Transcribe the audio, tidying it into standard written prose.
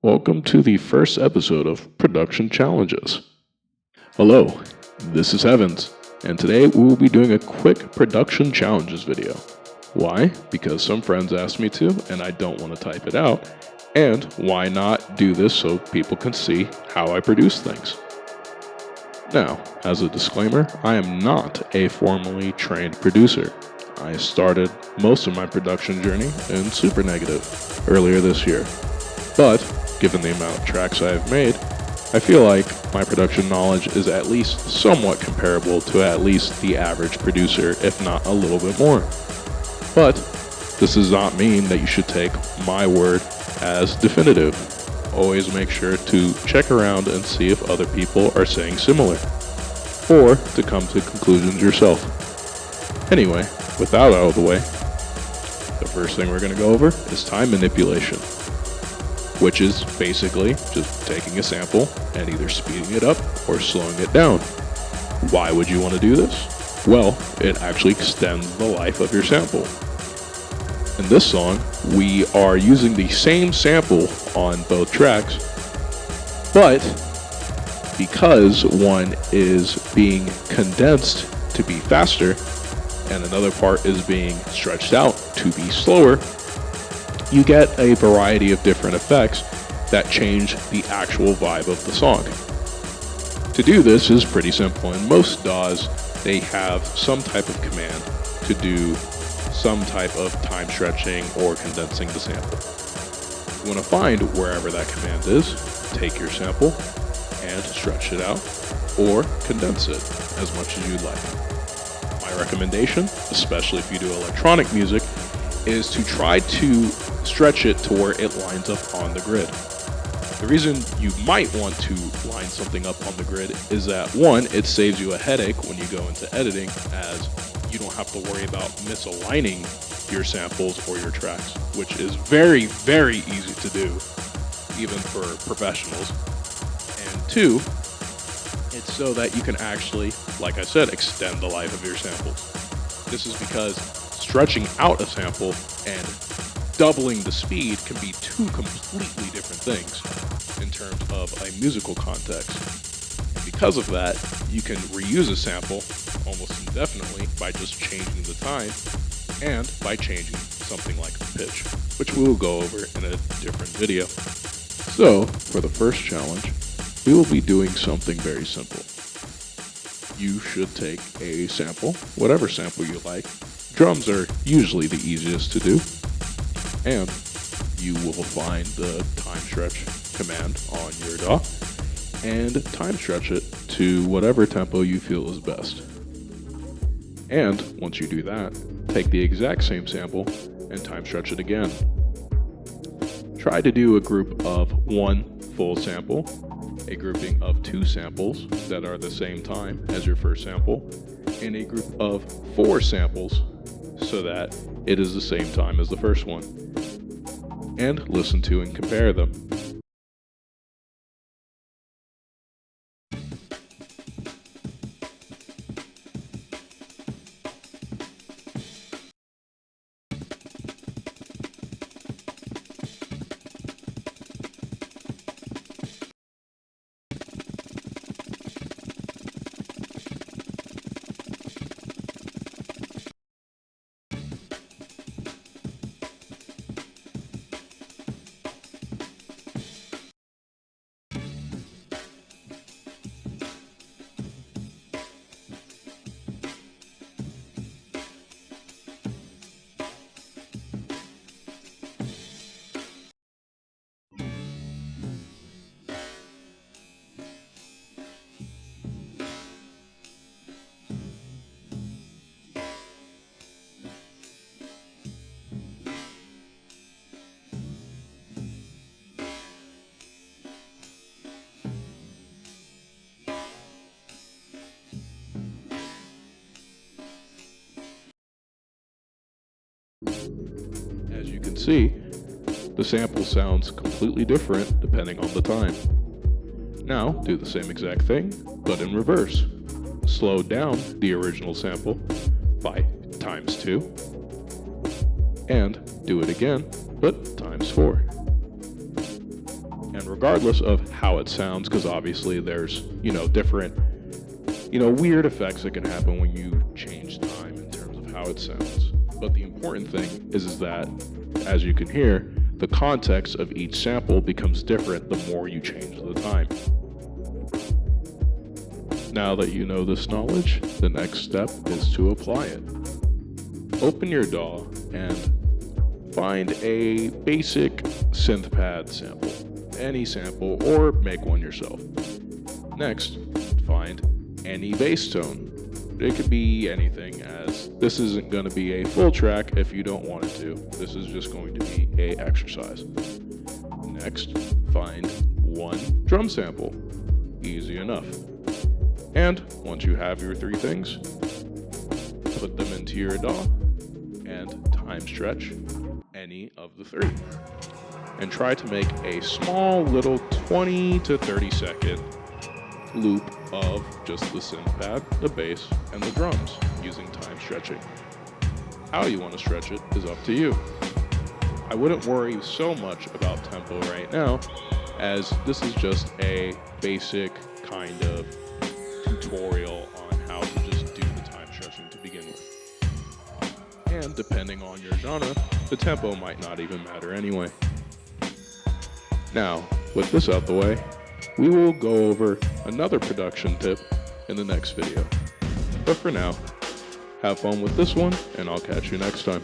Welcome to the first episode of Production Challenges. Hello, this is Heavens, and today we will be doing a quick production challenges video. Why? Because some friends asked me to, and I don't want to type it out. And why not do this so people can see how I produce things? Now, as a disclaimer, I am not a formally trained producer. I started most of my production journey in Super Negative earlier this year. But, given the amount of tracks I have made, I feel like my production knowledge is at least somewhat comparable to at least the average producer, if not a little bit more. But, this does not mean that you should take my word as definitive. Always make sure to check around and see if other people are saying similar, or to come to conclusions yourself. Anyway, with that out of the way, the first thing we're going to go over is time manipulation, which is basically just taking a sample and either speeding it up or slowing it down. Why would you want to do this? Well, it actually extends the life of your sample. In this song, we are using the same sample on both tracks, but because one is being condensed to be faster and another part is being stretched out to be slower, you get a variety of different effects that change the actual vibe of the song. To do this is pretty simple. In most DAWs, they have some type of command to do some type of time stretching or condensing the sample. You want to find wherever that command is, take your sample and stretch it out or condense it as much as you'd like. My recommendation, especially if you do electronic music, is to try to stretch it to where it lines up on the grid. The reason you might want to line something up on the grid is that, one, it saves you a headache when you go into editing, as you don't have to worry about misaligning your samples or your tracks, which is very, very easy to do, even for professionals. And two, it's so that you can actually, like I said, extend the life of your samples. This is because stretching out a sample and doubling the speed can be two completely different things in terms of a musical context. And because of that, you can reuse a sample almost indefinitely by just changing the time and by changing something like the pitch, which we will go over in a different video. So, for the first challenge, we will be doing something very simple. You should take a sample, whatever sample you like. Drums are usually the easiest to do, and you will find the time stretch command on your DAW and time stretch it to whatever tempo you feel is best. And once you do that, take the exact same sample and time stretch it again. Try to do a group of one full sample, a grouping of two samples that are the same time as your first sample, and a group of four samples so that it is the same time as the first one. And listen to and compare them. As you can see, the sample sounds completely different depending on the time. Now, do the same exact thing, but in reverse. Slow down the original sample by ×2, and do it again, but ×4. And regardless of how it sounds, because obviously there's, different, weird effects that can happen when you change time in terms of how it sounds. But the important thing is that, as you can hear, the context of each sample becomes different the more you change the time. Now that you know this knowledge, the next step is to apply it. Open your DAW and find a basic synth pad sample, any sample, or make one yourself. Next, find any bass tone. It could be anything, as this isn't going to be a full track if you don't want it to. This is just going to be an exercise. Next, find one drum sample. Easy enough. And once you have your three things, put them into your DAW and time stretch any of the three. And try to make a small little 20 to 30 second loop of just the synth pad, the bass, and the drums using time stretching. How you want to stretch it is up to you. I wouldn't worry so much about tempo right now, as this is just a basic kind of tutorial on how to just do the time stretching to begin with. And depending on your genre, the tempo might not even matter anyway. Now, with this out the way, we will go over another production tip in the next video. But for now, have fun with this one, and I'll catch you next time.